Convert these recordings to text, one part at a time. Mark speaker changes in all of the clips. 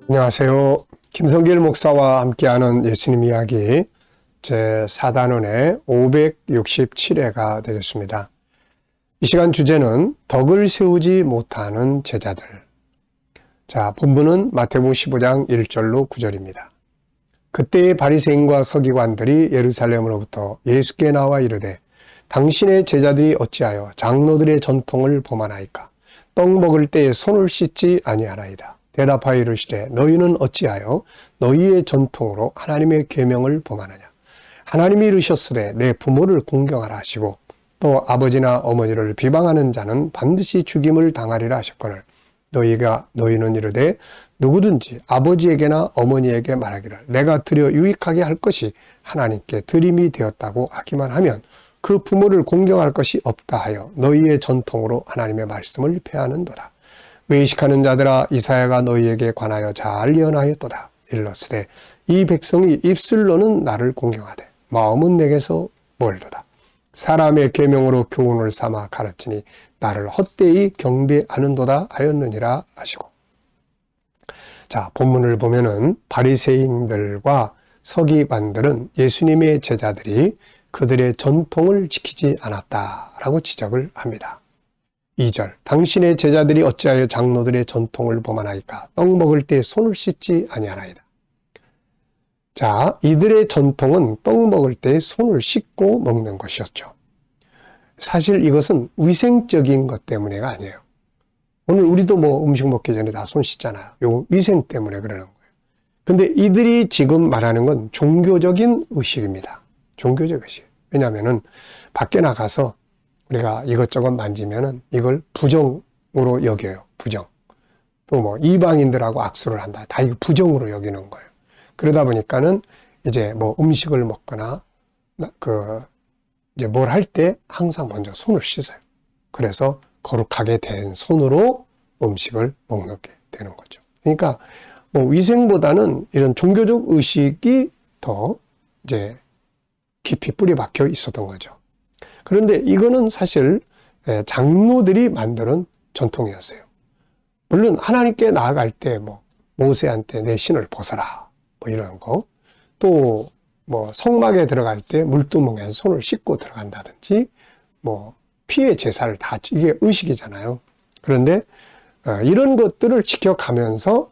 Speaker 1: 안녕하세요. 김성길 목사와 함께하는 예수님 이야기 제4단원의 567회가 되겠습니다. 이 시간 주제는 덕을 세우지 못하는 제자들. 자, 본문은 마태복음 15장 1절로 9절입니다. 그때의 바리새인과 서기관들이 예루살렘으로부터 예수께 나와 이르되 당신의 제자들이 어찌하여 장로들의 전통을 범하나이까? 떡 먹을 때에 손을 씻지 아니하나이다. 대답하여 이르시되 너희는 어찌하여 너희의 전통으로 하나님의 계명을 범하느냐? 하나님이 이르셨으되 내 부모를 공경하라 하시고 또 아버지나 어머니를 비방하는 자는 반드시 죽임을 당하리라 하셨거늘 너희는 이르되 누구든지 아버지에게나 어머니에게 말하기를 내가 드려 유익하게 할 것이 하나님께 드림이 되었다고 하기만 하면 그 부모를 공경할 것이 없다 하여 너희의 전통으로 하나님의 말씀을 폐하는도다. 외식하는 자들아 이사야가 너희에게 관하여 잘 예언하였도다. 일러스되 이 백성이 입술로는 나를 공경하되 마음은 내게서 멀도다. 사람의 계명으로 교훈을 삼아 가르치니 나를 헛되이 경배하는도다 하였느니라 하시고. 자, 본문을 보면은 바리새인들과 서기관들은 예수님의 제자들이 그들의 전통을 지키지 않았다라고 지적을 합니다. 2절 당신의 제자들이 어찌하여 장로들의 전통을 범하나이까? 떡 먹을 때 손을 씻지 아니하나이다. 자, 이들의 전통은 떡 먹을 때 손을 씻고 먹는 것이었죠. 사실 이것은 위생적인 것 때문에가 아니에요. 오늘 우리도 음식 먹기 전에 다 손 씻잖아요. 요 위생 때문에 그러는 거예요. 근데 이들이 지금 말하는 건 종교적인 의식입니다. 종교적 의식. 왜냐하면은 밖에 나가서 우리가 이것저것 만지면은 이걸 부정으로 여겨요. 부정. 또 이방인들하고 악수를 한다. 다 이거 부정으로 여기는 거예요. 그러다 보니까는 이제 음식을 먹거나 이제 뭘 할 때 항상 먼저 손을 씻어요. 그래서 거룩하게 된 손으로 음식을 먹게 되는 거죠. 그러니까 위생보다는 이런 종교적 의식이 더 이제 깊이 뿌리 박혀 있었던 거죠. 그런데 이거는 사실 장로들이 만드는 전통이었어요. 물론 하나님께 나아갈 때 모세한테 내 신을 벗어라 이런 거, 또 성막에 들어갈 때 물두멍에서 손을 씻고 들어간다든지 피의 제사를 다 이게 의식이잖아요. 그런데 이런 것들을 지켜가면서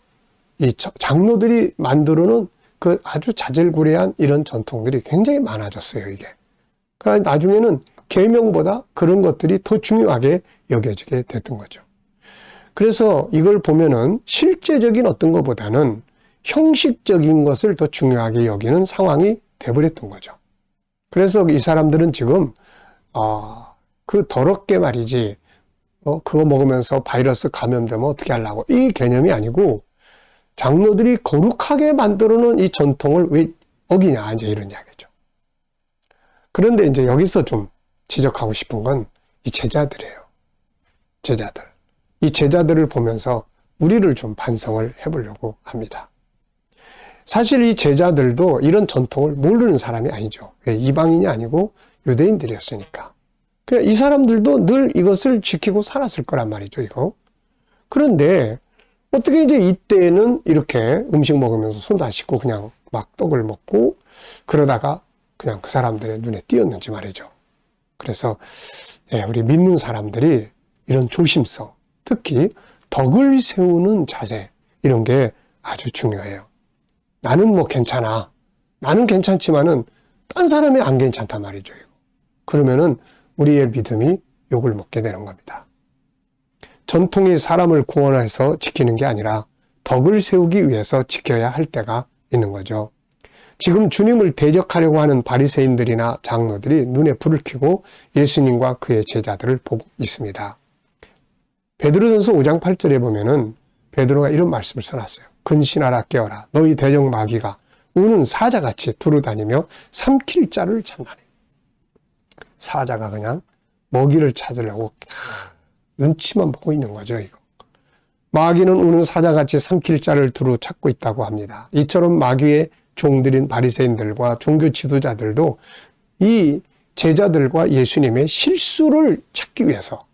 Speaker 1: 이 장로들이 만들어놓은 그 아주 자질구레한 이런 전통들이 굉장히 많아졌어요, 이게. 그러니까 나중에는 계명보다 그런 것들이 더 중요하게 여겨지게 됐던 거죠. 그래서 이걸 보면은 실제적인 어떤 것보다는 형식적인 것을 더 중요하게 여기는 상황이 돼버렸던 거죠. 그래서 이 사람들은 지금 그 더럽게 말이지 그거 먹으면서 바이러스 감염되면 어떻게 하려고 이 개념이 아니고 장로들이 거룩하게 만들어놓은 이 전통을 왜 어기냐 이제 이런 이야기죠. 그런데 이제 여기서 좀 지적하고 싶은 건 이 제자들이에요. 제자들. 이 제자들을 보면서 우리를 좀 반성을 해보려고 합니다. 사실 이 제자들도 이런 전통을 모르는 사람이 아니죠. 왜? 이방인이 아니고 유대인들이었으니까. 그러니까 이 사람들도 늘 이것을 지키고 살았을 거란 말이죠, 이거. 그런데 어떻게 이제 이때는 이렇게 음식 먹으면서 손도 안 씻고 그냥 막 떡을 먹고 그러다가 그냥 그 사람들의 눈에 띄었는지 말이죠. 그래서 우리 믿는 사람들이 이런 조심성, 특히 덕을 세우는 자세 이런 게 아주 중요해요. 나는 괜찮아. 나는 괜찮지만은 딴 사람이 안 괜찮단 말이죠. 이거. 그러면은 우리의 믿음이 욕을 먹게 되는 겁니다. 전통이 사람을 구원해서 지키는 게 아니라 덕을 세우기 위해서 지켜야 할 때가 있는 거죠. 지금 주님을 대적하려고 하는 바리새인들이나 장로들이 눈에 불을 켜고 예수님과 그의 제자들을 보고 있습니다. 베드로전서 5장 8절에 보면은 베드로가 이런 말씀을 써놨어요. 근신하라 깨어라 너희 대적 마귀가 우는 사자같이 두루다니며 삼킬 자를 찾나니. 사자가 그냥 먹이를 찾으려고 눈치만 보고 있는 거죠, 이거. 마귀는 우는 사자같이 삼킬 자를 두루 찾고 있다고 합니다. 이처럼 마귀의 종들인 바리새인들과 종교 지도자들도 이 제자들과 예수님의 실수를 찾기 위해서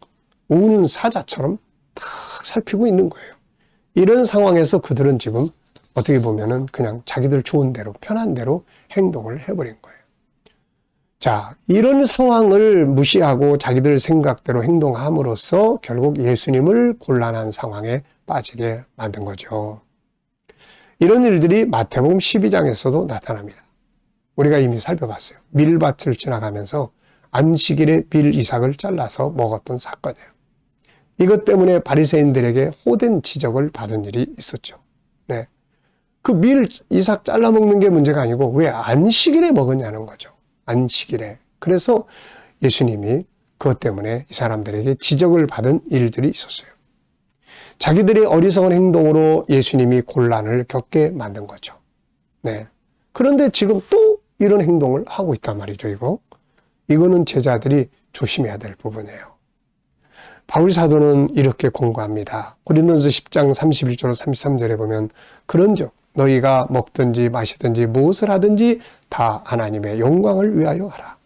Speaker 1: 우는 사자처럼 탁 살피고 있는 거예요. 이런 상황에서 그들은 지금 어떻게 보면은 그냥 자기들 좋은 대로, 편한 대로 행동을 해버린 거예요. 자, 이런 상황을 무시하고 자기들 생각대로 행동함으로써 결국 예수님을 곤란한 상황에 빠지게 만든 거죠. 이런 일들이 마태복음 12장에서도 나타납니다. 우리가 이미 살펴봤어요. 밀밭을 지나가면서 안식일에 밀 이삭을 잘라서 먹었던 사건이에요. 이것 때문에 바리새인들에게 호된 지적을 받은 일이 있었죠. 네. 그 밀 이삭 잘라 먹는 게 문제가 아니고 왜 안식일에 먹었냐는 거죠. 안식일에. 그래서 예수님이 그것 때문에 이 사람들에게 지적을 받은 일들이 있었어요. 자기들의 어리석은 행동으로 예수님이 곤란을 겪게 만든 거죠. 네. 그런데 지금 또 이런 행동을 하고 있단 말이죠, 이거는 제자들이 조심해야 될 부분이에요. 바울 사도는 이렇게 공고합니다. 고린도전서 10장 31절 33절에 보면 그런즉 너희가 먹든지 마시든지 무엇을 하든지 다 하나님의 영광을 위하여 하라.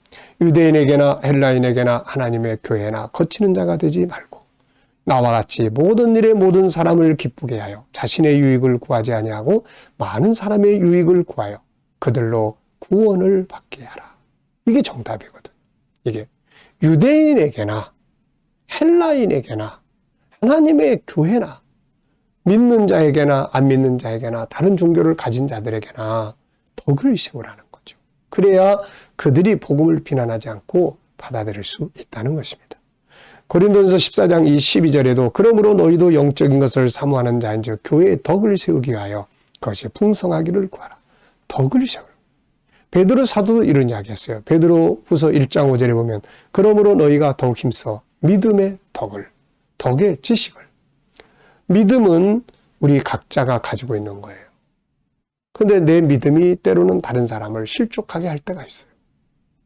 Speaker 1: 유대인에게나 헬라인에게나 하나님의 교회나 거치는 자가 되지 말고 나와 같이 모든 일에 모든 사람을 기쁘게 하여 자신의 유익을 구하지 아니하고 많은 사람의 유익을 구하여 그들로 구원을 받게 하라. 이게 정답이거든. 이게 유대인에게나 헬라인에게나 하나님의 교회나 믿는 자에게나 안 믿는 자에게나 다른 종교를 가진 자들에게나 덕을 세우라는 거죠. 그래야 그들이 복음을 비난하지 않고 받아들일 수 있다는 것입니다. 고린도전서 14장 12절에도 그러므로 너희도 영적인 것을 사모하는 자인즉 교회에 덕을 세우기 위하여 그것이 풍성하기를 구하라. 덕을 세우라. 베드로 사도도 이런 이야기했어요. 베드로 후서 1장 5절에 보면 그러므로 너희가 더욱 힘써 믿음의 덕을, 덕의 지식을. 믿음은 우리 각자가 가지고 있는 거예요. 그런데 내 믿음이 때로는 다른 사람을 실족하게 할 때가 있어요.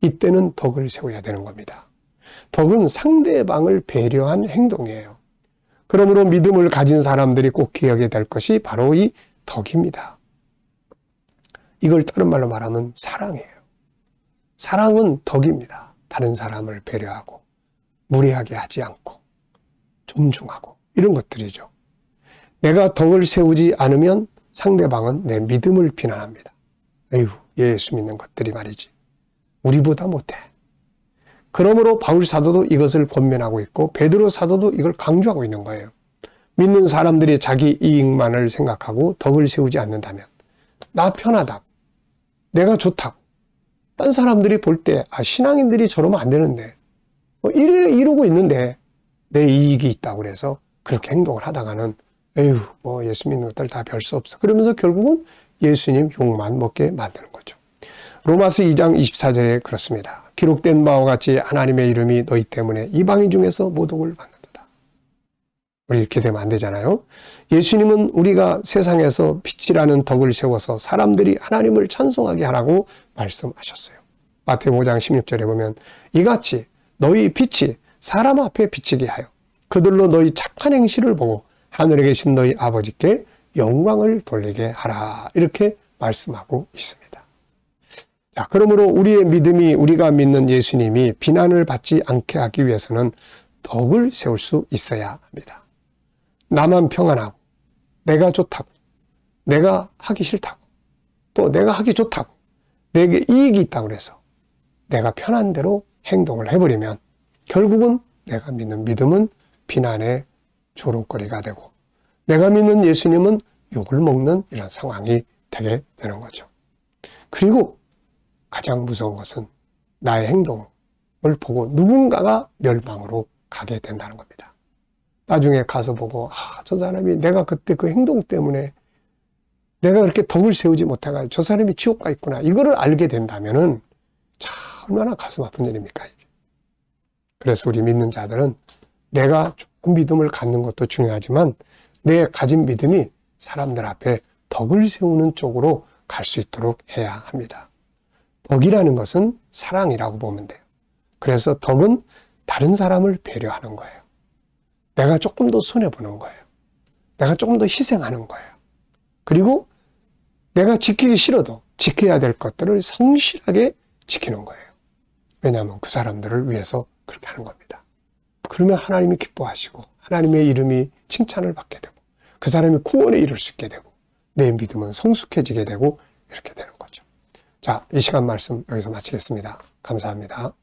Speaker 1: 이때는 덕을 세워야 되는 겁니다. 덕은 상대방을 배려한 행동이에요. 그러므로 믿음을 가진 사람들이 꼭 기억해야 될 것이 바로 이 덕입니다. 이걸 다른 말로 말하면 사랑이에요. 사랑은 덕입니다. 다른 사람을 배려하고 무례하게 하지 않고 존중하고 이런 것들이죠. 내가 덕을 세우지 않으면 상대방은 내 믿음을 비난합니다. 에휴, 예수 믿는 것들이 말이지. 우리보다 못해. 그러므로 바울 사도도 이것을 권면하고 있고 베드로 사도도 이걸 강조하고 있는 거예요. 믿는 사람들이 자기 이익만을 생각하고 덕을 세우지 않는다면 나 편하다고, 내가 좋다고, 딴 사람들이 볼 때 신앙인들이 저러면 안 되는데 이러고 있는데 내 이익이 있다고 그래서 그렇게 행동을 하다가는 에휴, 예수 믿는 것들 다 별 수 없어. 그러면서 결국은 예수님 욕만 먹게 만드는 거죠. 로마서 2장 24절에 그렇습니다. 기록된 바와 같이 하나님의 이름이 너희 때문에 이방인 중에서 모독을 받는도다. 우리 이렇게 되면 안 되잖아요. 예수님은 우리가 세상에서 빛이라는 덕을 세워서 사람들이 하나님을 찬송하게 하라고 말씀하셨어요. 마태복음 5장 16절에 보면 이같이 너희 빛이 사람 앞에 비치게 하여 그들로 너희 착한 행실을 보고 하늘에 계신 너희 아버지께 영광을 돌리게 하라. 이렇게 말씀하고 있습니다. 자, 그러므로 우리의 믿음이 우리가 믿는 예수님이 비난을 받지 않게 하기 위해서는 덕을 세울 수 있어야 합니다. 나만 평안하고 내가 좋다고 내가 하기 싫다고 또 내가 하기 좋다고 내게 이익이 있다고 해서 내가 편한 대로 행동을 해버리면 결국은 내가 믿는 믿음은 비난의 조롱거리가 되고 내가 믿는 예수님은 욕을 먹는 이런 상황이 되게 되는 거죠. 그리고 가장 무서운 것은 나의 행동을 보고 누군가가 멸망으로 가게 된다는 겁니다. 나중에 가서 보고 저 사람이 내가 그때 그 행동 때문에 내가 그렇게 덕을 세우지 못해가지고 저 사람이 지옥 가 있구나 이거를 알게 된다면은 참 얼마나 가슴 아픈 일입니까 이게. 그래서 우리 믿는 자들은 내가 좋은 믿음을 갖는 것도 중요하지만 내 가진 믿음이 사람들 앞에 덕을 세우는 쪽으로 갈 수 있도록 해야 합니다. 덕이라는 것은 사랑이라고 보면 돼요. 그래서 덕은 다른 사람을 배려하는 거예요. 내가 조금 더 손해보는 거예요. 내가 조금 더 희생하는 거예요. 그리고 내가 지키기 싫어도 지켜야 될 것들을 성실하게 지키는 거예요. 왜냐하면 그 사람들을 위해서 그렇게 하는 겁니다. 그러면 하나님이 기뻐하시고 하나님의 이름이 칭찬을 받게 되고 그 사람이 구원에 이를 수 있게 되고 내 믿음은 성숙해지게 되고 이렇게 되는 거죠. 자, 이 시간 말씀 여기서 마치겠습니다. 감사합니다.